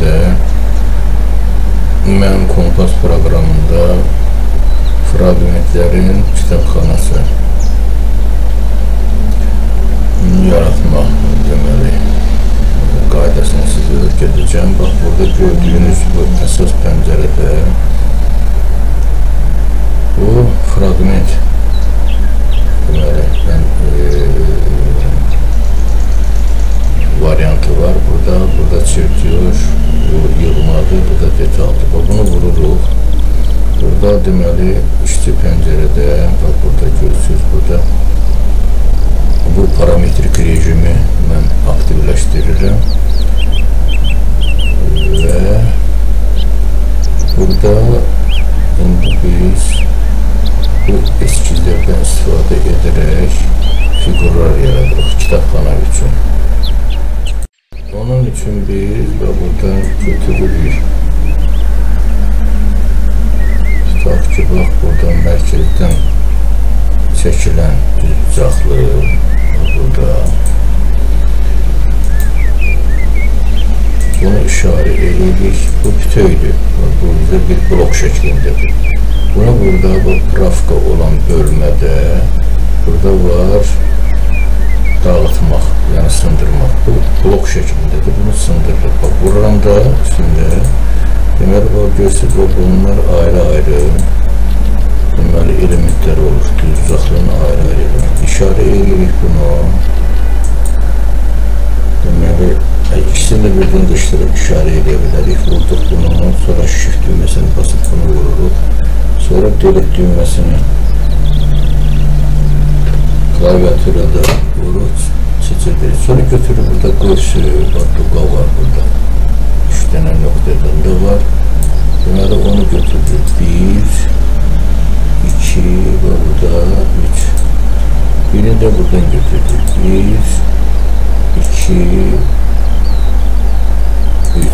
bölümdə mənim kompas proqramında fraqmentlərin kitabxanası yaratmaq deməli qaydasını sizə öyrədəcəm. Bax, burada gördüyünüz bu əsas pəncərədə bu fraqment deməli variantı var. Burada çirtiyor, bu yığmadır, burada detaldır. Bunu vururuq. Burada deməli işçi pəncərədə, bax burada görürsünüz, burada bu parametrik rejimi mən aktivləşdirirəm və burada indi biz bu eskizlərdən istifadə edərək fiqurlar yaradırıq kitabxana üçün. Onun üçün biz buradan götürürük. Tutaq ki, bax, buradan mərkəzdən çəkilən düzcaqlı burada. Bunu işarə edirik. Bu bütövdür. Bu bir blok şəklindədir. Buna burada pravka olan bölmədə burada var dağıtmaq, yəni sındırmaq. Bu blok şəklindədir. Bunu sındırırıq. Bax, buranda üstündə deməli, görsünüz, bunlar ayrı-ayrı deməli elementlər olur. Düzcaqlının ayrı-ayrı element. İşarə edirik bunu. Deməli, ikisini də birdən qışdırıb işarə edə bilərik. Vurduq bunu, sonra shift düyməsini basıb bunu vururuq. Sonra delete düyməsini klaviaturada vurub seçirik. Sonra götürüb burada qövsü, duqa var burada. 3 dənə nöqtədən var. Deməli, onu götürdük. 1, 2 və burada 3. Birini də buradan götürdük. 1, 2, 3.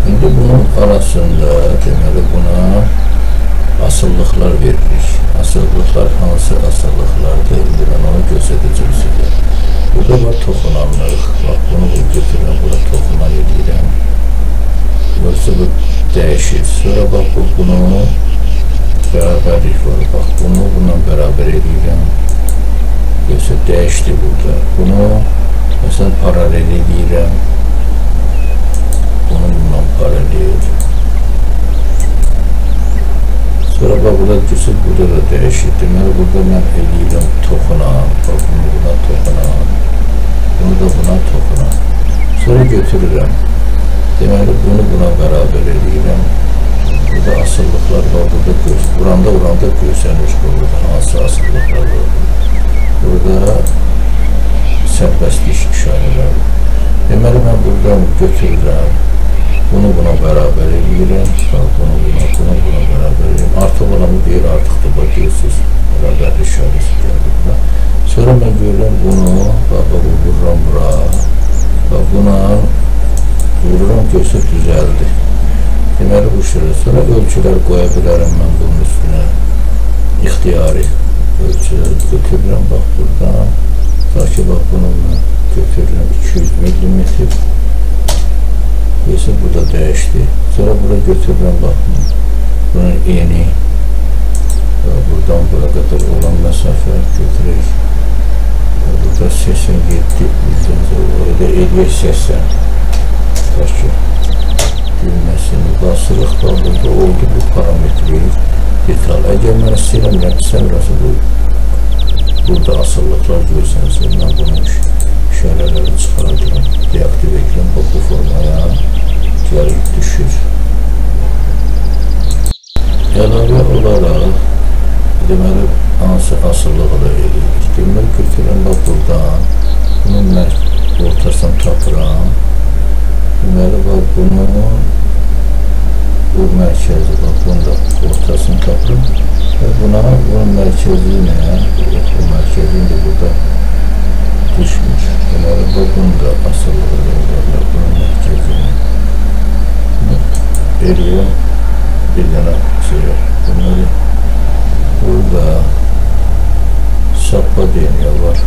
İndi bunun arasında deməli buna asıllıqlar veririk. Asıllıqlar hansı asıllıqlardır? İndi mən onu göstərəcəm sizə. Burada var toxunanlıq. Bax, bunu götürürəm, bura toxunan edirəm. Burası bu dəyişir. Sonra bax, bunu bərabərlik var. Bax, bunu bununla bərabər edirəm. Yoxsa dəyişdi burada. Bunu məsələn paralel edirəm. Bunu bununla paralel. Sonra bax, burada görsünüz, burada da dəyişir. Deməli, burada mən edirəm toxunan. Bax, bunu buna toxunan. Bunu da buna toxunan. Sonra götürürəm. Deməli, bunu buna bərabər edirəm. Burada asıllıqlar var, burada vuranda görsənir, burada hansı asıllıqlar var. Burada sərbəstlik işarələr. Deməli, mən buradan götürürəm. Bunu buna bərabər edirəm. Bunu buna bərabər edirəm. Artıq olanı deyir, artıqdır. Bax, görürsünüz, bərabər işarəsi gəlir. Sonra mən görürəm bunu, vururam bura. Buna vururam, görsünüz, düzəldi. Deməli, bu şurada. Sonra ölçülər qoya bilərəm mən bunun üstünə. İxtiyari ölçüləri götürürəm, bax, buradan. Sanki, bax, bunu götürürəm 200 millimetr. Görürsünüz, burada dəyişdi. Sonra bura götürürəm, bax, bunun eni. Buradan bura qədər olan məsafə götürək. Burada 87, orada eləyək 80. Bax ki, düyməsini basırıq, burada oldu bu parametrik detal. Əgər mən istəyirəm, rəqsəmrəsi burada asıllıqlar görsəniz, mən bunun işarələri çıxaracağım, deaktiv edirəm, bu formaya gəlib düşür. Əlavə olaraq, deməli, hansı asıllığı da edirik. Deməli, götürəm, bax, buradan, bunun mən ortasını tapıram. Deməli, bax, bunun bu mərkəzi, bax, bunun da ortasını tapırım və bunun mərkəzi nə? Bu mərkəzi indi burada düşmür. Deməli, bax, bunun da asıllığı verirlər, bunun mərkəzini. Eləyəm, bir dənə şey, deməli, burada sappa deyəmə var.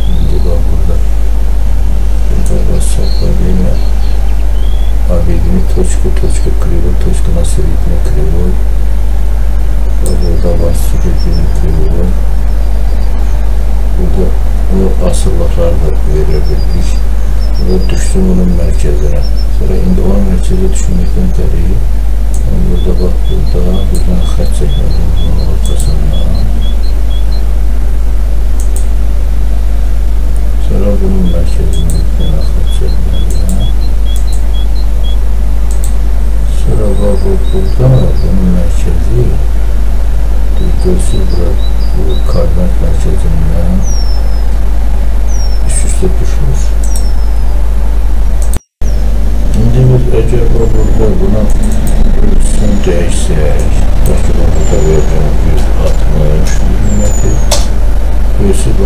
İndi bax, burada sappa deyəmə точка кривой, точка на середине кривой. Burada var serediğini kривой. Burada o asırlıklar da verebildik. Burada düştüm onun merkezine. Sonra indi onun merkeze düşmekten təriyi. Burada bak, buradan xət çəkmədim bunun ortasından. Sonra bunun merkezine bir xət çəkmədim. Sonra bak, burada bunun merkezi görsün bu karbon merkezinden üst-üste düşmüş. Şimdi biz eğer burada buna ölçüsünü değişsək, belki burada vereceğim 160 mm, görsün bu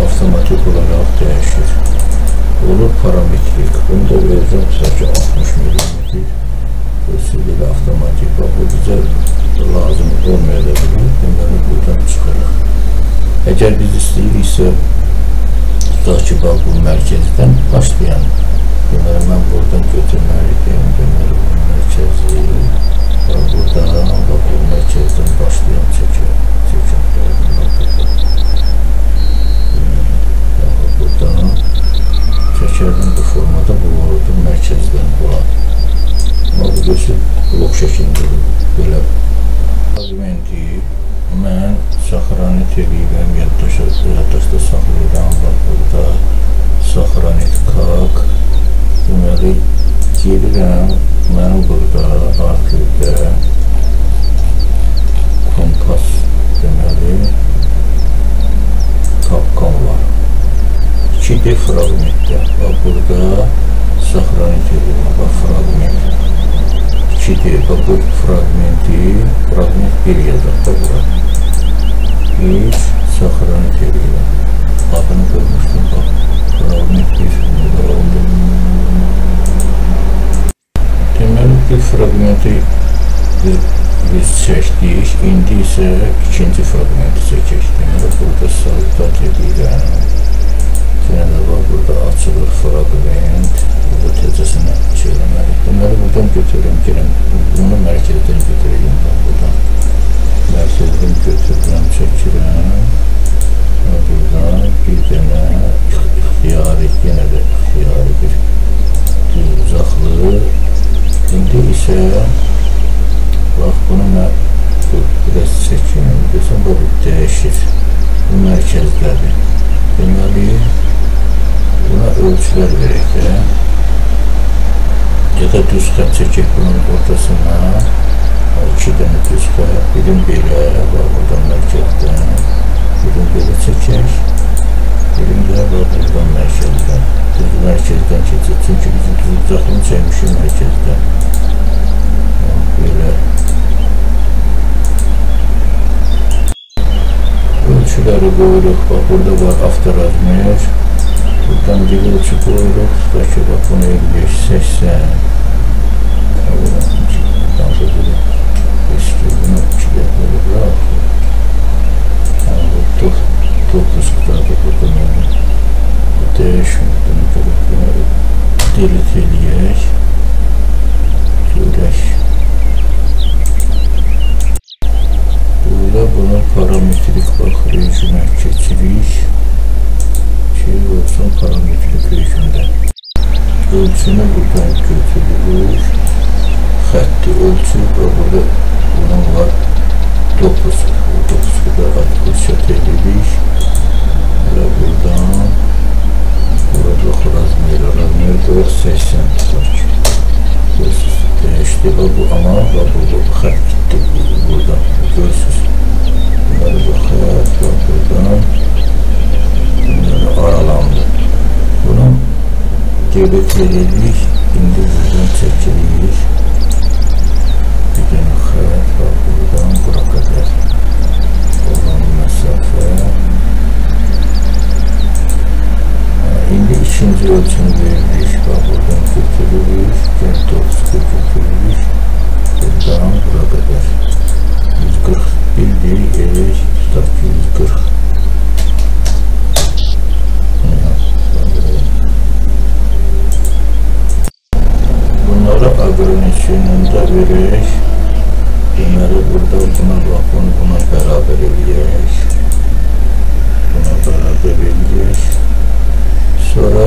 avtomatik olarak değişir. Olur parametrik. Bunu da vereceğim sadece 60 mm. Görsün böyle avtomatik. Bu bize lazım olmayabilir. Bunları buradan çıxırıq. Əgər biz istəyiriksə, tutaq ki, bu mərkəzdən başlayan. Deməli, mən buradan götürməliyim. Deməli, bu mərkəzi buradan, bu mərkəzdən başlayan çəkək. Buradan çəkərdən bu formada bu olurdu mərkəzdən olan. Amma bu görsün blok şəklindədir. Belə fragmenti mən saxranit edirəm, yaddaşda saxlayıram. Bax, burada saxranit kak. Deməli, gelirəm, mənim burada arxivdə kompas deməli kapkan var. 2D fragmentdə. Bax, burada saxranit edirəm. Bax, fragment 2D. Bax, bu fragment 1 yazaq da bura. Hiç saxranit edirəm. Adını görmüşdüm, bax. Fragment 1 burada oldu. Deməli, bir fragmenti biz çəkdik. İndi isə ikinci fragmenti çəkək. Deməli, burada saldat edirəm. Yenə də var, burada açılır fragment. Burada təcəsinə çəkləməliyik. Deməli, buradan götürürüm, gələm. Bunu mərkəzdən götürəyim. Buradan mərkəzdən götürürəm, çəkirəm. Buradan bir dənə ixtiyari, yenə də ixtiyari bir düz uzaqlı. İndi isə bax, bunu mən biraz çəkim. Desəm, bu dəyişir. Bu mərkəzdədir. Deməli, buna ölçülər verək də. Ya da düz xət çəkək bunun ortasına. 2 dənə düz xət. Birim belə, bax, buradan mərkəzdən. Birim belə çəkək. Birim də bax, buradan mərkəzdən. Düz mərkəzdən keçək. Çünki bizim düz uzaqlığını çəkmişik mərkəzdən. Belə. Ölçüləri qoyuruq. Bax, burada var avtorazmer. Buradan bir ölçü qoyuruq. Tutaq ki, bax, bunu 55-80. Buradan da belə eski, bunu 2 dəfə bırak. Bu 9 qıdadır burada mənim. Bu dəyişmir. Bunu görüb, bunu delete eləyək. Görək. Burada bunu parametrik bax, rejimə keçirik ki, olsun parametrik rejimdə. Ölçünü buradan götürülür. Xətti ölçü və burada bunun var 9. O 9'u da atqılşat edirik. Və buradan burada razmer 80 tutaq ki. Dəyişdi. Bu ama bu xət gitti buradan. Görsünüz. Bunları bu xət var buradan. Bunları aralandı. Bunu delete edirik. İndi buradan çəkirik. Bir dənə xət var buradan. Bura qədər olan məsafə. İndi ikinci ölçünü veririk. Buradan götürürük. Gəl 9'u götürürük. Buradan bura qədər. 141 deyirik. Tutaq ki 140. Bunları Fragranın içində verək. Deməli, burada buna bax, buna bərabər eləyək. Buna bərabər eləyək. Sonra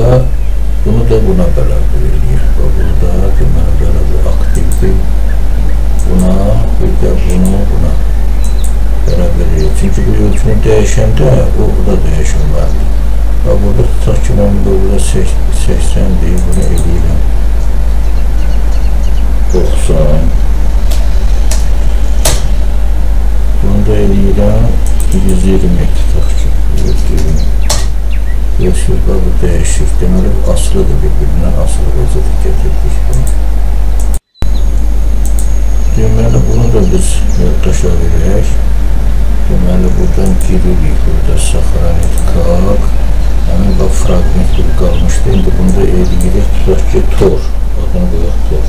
bunu da buna bərabər eləyək. Burada deməli, bərabər aktivdir. Buna, bir də bunu buna bərabər eləyək. Çünki bu ölçünü dəyişəndə, o da dəyişilməlidir. Və burada tutaq ki, mən burada 80 deyil, bunu eləyirəm 90. Bunu da eləyirəm 120 tutaq ki, 120. Bu dəyişir. Deməli, asılıdır bir-birindən, asılı vəziyyətə gətirdik bunu. Deməli, bunu da biz yaddaşa verək. Deməli, buradan giririk, burada saxranit kaq. Həmin bax, fragment bir qalmışdı. İndi bunu da eləyirik, tutaq ki, tor. Adını qoyaq tor.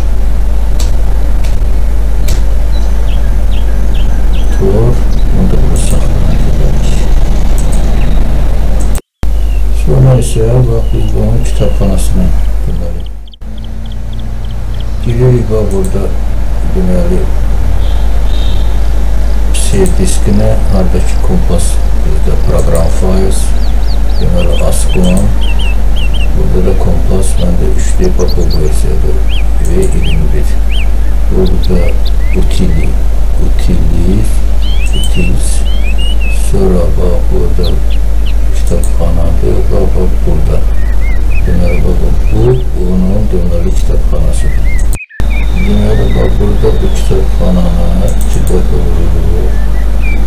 Tor, bunu da burada saxranit edərik. Sonra isə, bax, biz bunun kitabxanasına deməli. Giririk, bax, burada deməli, diskinə, haradakı kompas, bizdə program files, deməli, Ascom, burada da kompas, məndə 3D bax, bu versiyadır və 21. Burada utils, sonra bax, burada kitabxanadır, bax, burada. Deməli, bax, bu, onun deməli, kitabxanasıdır. Deməli, bax, burada bu kitabxananı 2 dəfə vurulur,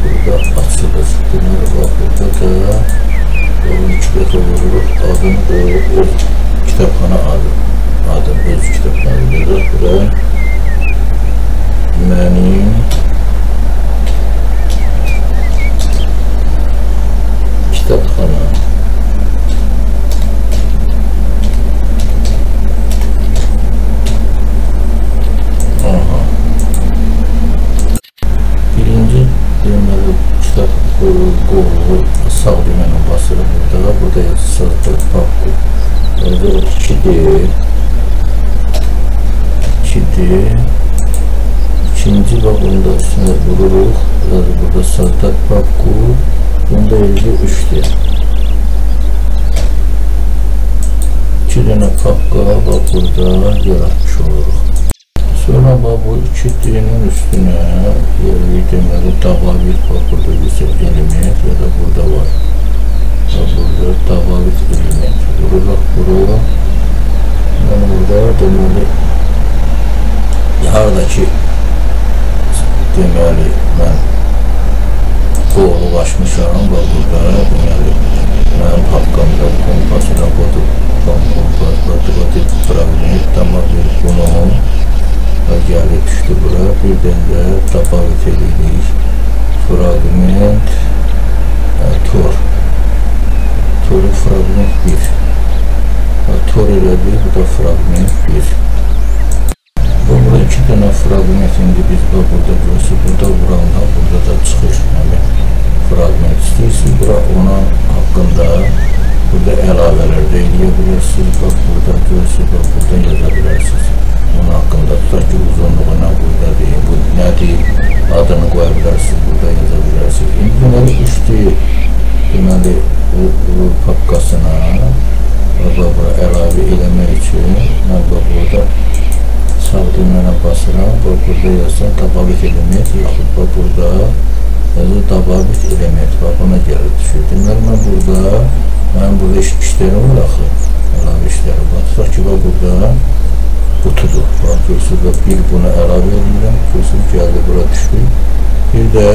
burada açılır. Deməli, bax, burada da onun 2 dəfə vurulur, adını qoyulur, öz kitabxana adı, öz kitabxana verir. Bura mənim kitabxana. Sağ düğməni basırıq burada. Burada yazısıdır. Burada 2'dir. İkinci bax, bunda üstünə vururuq. Burada sağda bakku. Bunda 53'dir. 2 dənə pakka bax, burada yaratmış oluruq. Sonra bax, bu 2D'nin üstünə deməli, dabavit bax, burada bir element ya da burada var. Burada dabavit element vururuq bura. Yəni, burada deməli, haradakı deməli, mən qoğulaşmışam bax, burada deməli, mənim haqqımda kompasına qoduq, fragment, tamam, bunun gəlib düşdü bura, birdən də dabavit edirik, fragment, tor, toru fragment 1, tor elədik, bu da fragment 1. Burada 2 dənə fragment, indi biz burada görürsün, burada vuranda, burada da çıxır, fragment istəyirsiniz, bura ona haqqında, burada əlavələr də eləyə bilirsiniz, burada görürsünüz, burada yaza bilirsiniz. Bunun haqqında tutaq ki, uzunluğuna burada deyil, bu nədir, adını qoya bilərsiniz, burada yaza bilərsiniz. İndi deməli, 3D deməli, bu paqqasına əlavə eləmək üçün mən burada sağ düymənə basıram, burada yazsam dabavit element, yaxud burada yazır dabavit element, buna gəlir düşür. Deməli, mən burada işlərim var axı, əlavə işlərim var. Tutaq ki, burada qutudur. Bax, görürsünüz, bir buna əlavə edirəm, görürsünüz, gəldi, bura düşür. Bir də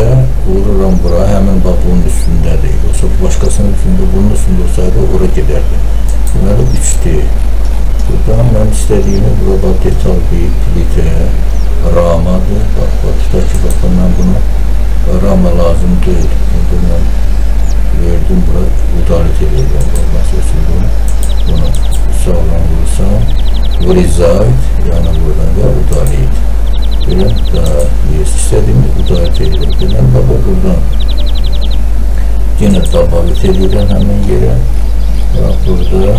vururam bura, həmin bunun üstündədir. Yoxsa başqasının üstündə, bunun üstündə olsaydı, ora gedərdi. Deməli, 3D. Buradan mən istədiyimi, burada detal bir plitə, ramadır. Bax, tutaq ki, mən bunu rama lazım deyil. İndi mən verdim, bura udalet edirəm. Məsələn, bunu sağlam vursam, vurizayt, yəni buradan da udalet. Belə da istədiyimi udalet edirəm. Deməli, buradan yenə dabavit edirəm həmin yerə. Burada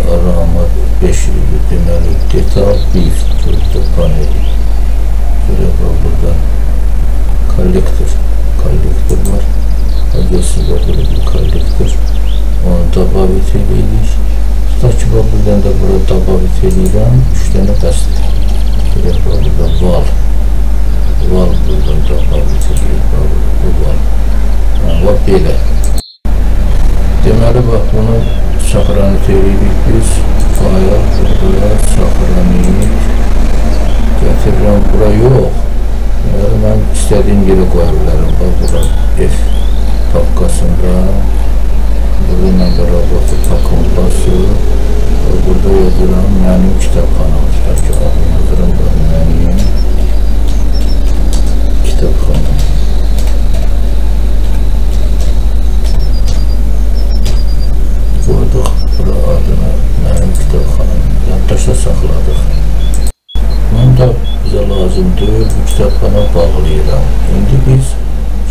rama 5 idi, deməli, detal 1, burada paneli. Burada kollektor var. Adresi var, böyle bir kollektor. Onu dabavit edirik. Tutaq ki, buradan da burada dabavit edirəm. 3 dənə dəst. Burada val buradan dabavit edirik. Bu val. Və belə. Deməli, bax, bunu saxranit edirik biz. Fayl, burada saxranit. Gətirirəm, bura yox. Mən istədiyim yerə qoya bilərəm. Bura F tapqasında. Burada mən də robotu takompası. Burada yazıram mənim kitabxanam. Tutaq ki, yazıram da mənim kitabxanam. Qoyduq bura adını mənim kitabxanam. Yaddaşda saxladıq. Bunda bizə lazımdır, bu kitabxana bağlayıram. İndi biz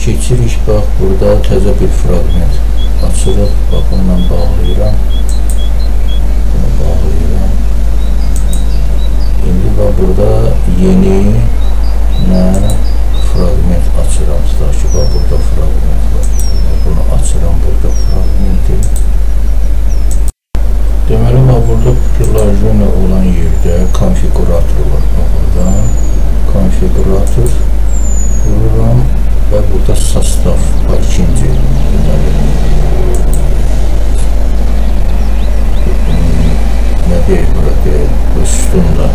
keçirik, bax, burada təzə bir fragment açırıq, baxın, mən bağlayıram. Bunu bağlayıram. İndi bax, burada yeni mən fragment açıram. Tutaq ki, bax, burada fragment var. Bunu açıram, burada fragmenti. Deməli, burada prilajiyona olan yerdə konfigurator var. Buradan konfigurator vururam və burada sastav var, ikinci. Nə deyək burada? Üstündə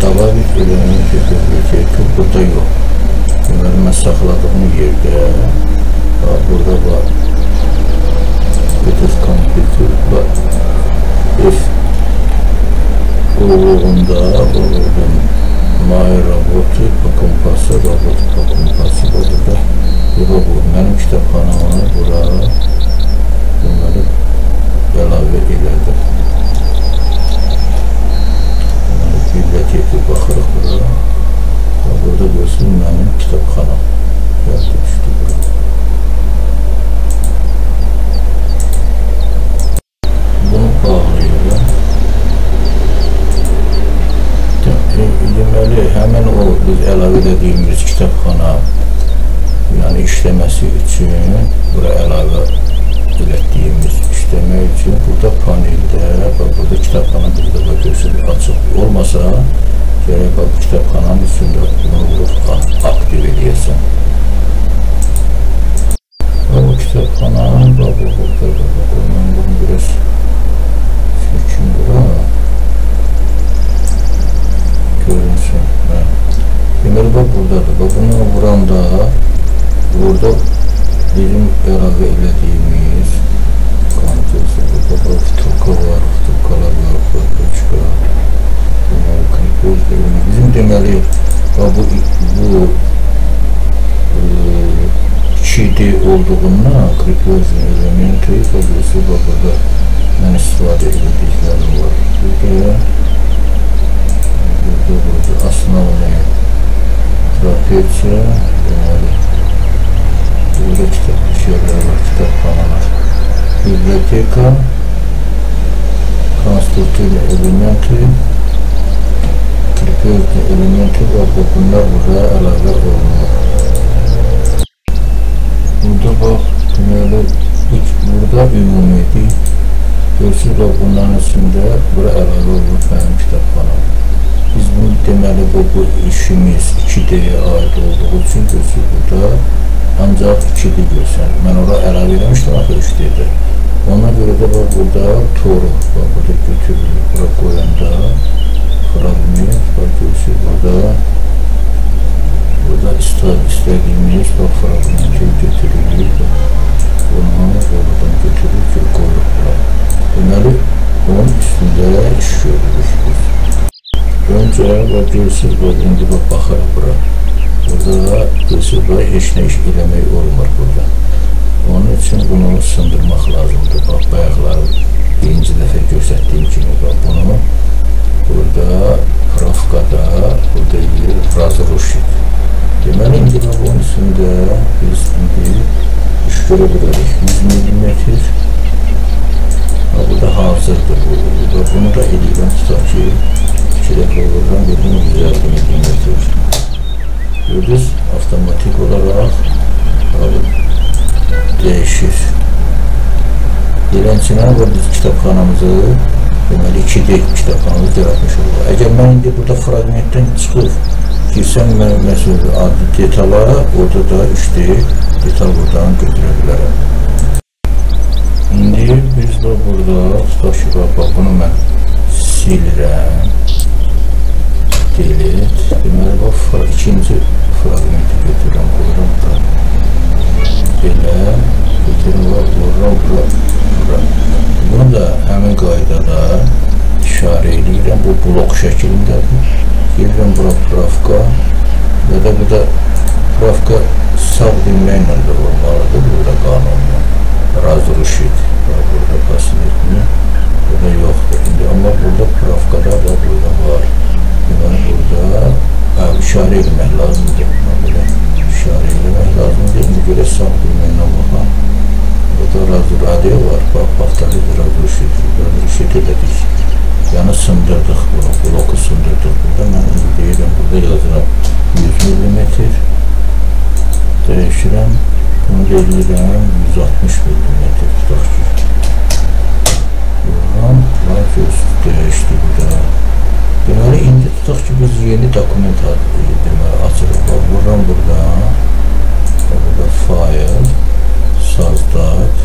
dabavit element biblioteki burada yox. Deməli, mən saxladığım yerdə burada var. Bütün kompüter var. F qulluğunda my robotu kompası burada bu mənim kitabxanamı bura deməli əlavə elədim. Biblioteki baxırıq bura. Burada görsün mənim kitabxanam. Gəldi, düşdü bura. Bunu bağlayıram. Deməli, həmin o biz əlavə edədiyimiz kitabxana, yəni işləməsi üçün, bura əlavə edədiyimiz işləmək üçün, burada paneldə, burada kitabxana bir dəfə görsün, açıq olmasa, gərək bu kitabxananın üstündə bunu vurub aktiv edəyəsən. Bu kitabxana, burada, mən bunu biraz söküm bura. Görünsün. Deməli, bax, buradadır. Bax, bunu vuranda, burada bizim əlavə elədiyimiz kontesi, burada vtulka var, vtulkalar var, vtulka, deməli, kripöz deyilmi. Bizim deməli, bu 2D olduğundan kripöz elementi, burada mən istifadə edildiklərim var. Burada основные трапеция, burada şeyler var, kitabxanalar, biblioteka, konstruktivli elementi, kripöz elementi və bunlar burada əlavə olunur. Burada bax, deməli, burada ümumiyyəti görsün və bunların içində bura əlavə olunur mənim kitabxanam. Biz bunu deməli, bu işimiz 2D-yə aid olduğu üçün görsün burada ancaq 2D görsənir. Mən ora əlavə eləmişdim, axı 3D-də. Ona görə də burada toru, burada götürülür. Bura qoyanda fragment, görsün burada istədiyimiz fragmenti götürülür. Bunu oradan götürülür, qoyulur. Deməli, onun üstündə iş görülür. Öncə və görsün, indi baxarıq bura. Burada görsün, heç nə iş eləmək olmur burada. Onun üçün bunu sındırmaq lazımdır. Bax, bayaqları birinci dəfə göstərdiyim kimi bunu burada pravkada, burada edir, razruşit. Deməli, indi bunun üstündə biz iş görə bilərik. 100 mm Bu da hazırdır. Bunu da eləyirəm, tutaq ki, 2 dəfə vururam, bildiğim 150 millimetr. Gördünüz, avtomatik olarak değişir. Dilənçilər və biz kitabxanamızı, deməli 2D kitabxanamızı yaratmış olur. Əgər mən indi burada fragmentdən çıxıb girsəm, məsələn, adi detala, orada da 3D detal buradan götürə bilərəm. İndi biz də burada, tutaq ki, bax, bunu mən silirəm. Delete. Deməli, bax, ikinci fragmenti götürürəm, qoyuram bura. Belə, götürürəm, vururam bura. Bunu da həmin qaydada işarə edirəm. Bu blok şəklindədir. Girirəm bura pravka və də bu da pravka sağ düyməylə də olmalıdır. Burada qanunla razruşit. Burada pasinetmi. Burada yoxdur. Amma burada pravkada da burada var. Deməli burada işarə etmək lazımdır. Belə işarə etmək lazımdır. İndi görə sağ düyməylə baxaq. Burada razradiya var. Bax, razruşit elədik. Yəni sındırdıq bunu, bloku sındırdıq. Burada mən indi deyirəm, burada yazıram 100 millimetr. Dəyişirəm. Bunu deyirəm 160 millimetr. Tutaq ki. Vururam. Dəyişdi burada. Deməli, indi tutaq ki, biz yeni dokument açırıq. Vururam buradan. Burada file, sazdat.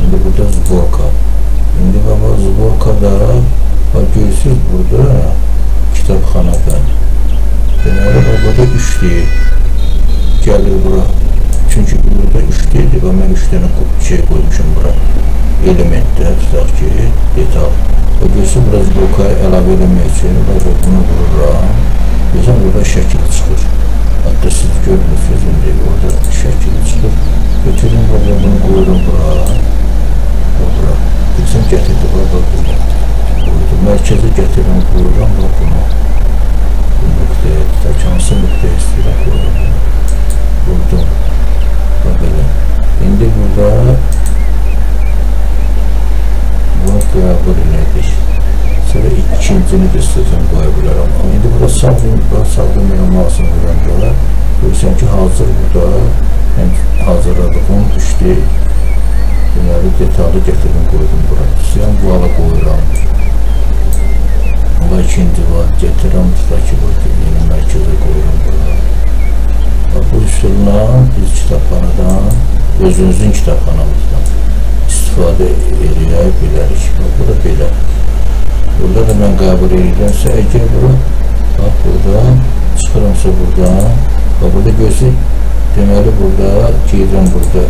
İndi burada zborka. İndi baba zborkada görürsünüz burada kitabxanada. Deməli, burada 3D gəlir bura. Çünki burada 3D'dir və mən 3 dənə şey qoymuşum bura. Elementlər, tutaq ki, detal. Görürsünüz, biraz blokaya əlavə eləmək üçün bunu vururam. Bizə burada şəkil çıxır. Hatta siz görmürsünüz, indi orada şəkil çıxır. Götürün, bunu qoyuram bura. Bilsəm, gətirdi, burada. Mərkəzə gətirəm, qoyuram da bunu. Bu nöqtəyə, hansı nöqtəyə istəyirəm, qoyuram. Vurdum. Belə. İndi burada bunu qəbul elədik. Sonra ikincini də istəyəcəm qoya bilərəm. İndi burada sağ düyməni masını vuranda görürsən ki, hazır burada hazırladığım 3D deməli detalı gətirdim, qoydum bura. İstəyirəm bu ala qoyuram. Bu ikinci var, gətirəm, tutaq ki, yeni mərkəzə qoyuram bura. Bu üsulla biz kitabxanadan, özünüzün kitabxanamızdan istifadə eləyə bilərik. Bu da belə. Burada da mən qəbul edilənsə, əgər bura, bax, burada, çıxıramsa buradan, burada görsün, deməli, burada, girəm burada,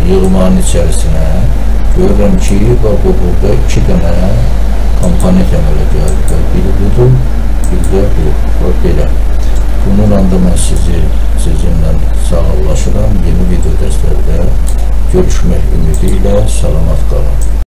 yığmanın içərisinə, görürəm ki, bax, burada 2 dənə komponent əmələ gəldi. Biri budur, bir də bu, belə. Bununla da mən sizinlə sağollaşıram. Yeni video dərslərdə görüşmək ümidi ilə salamat qalın.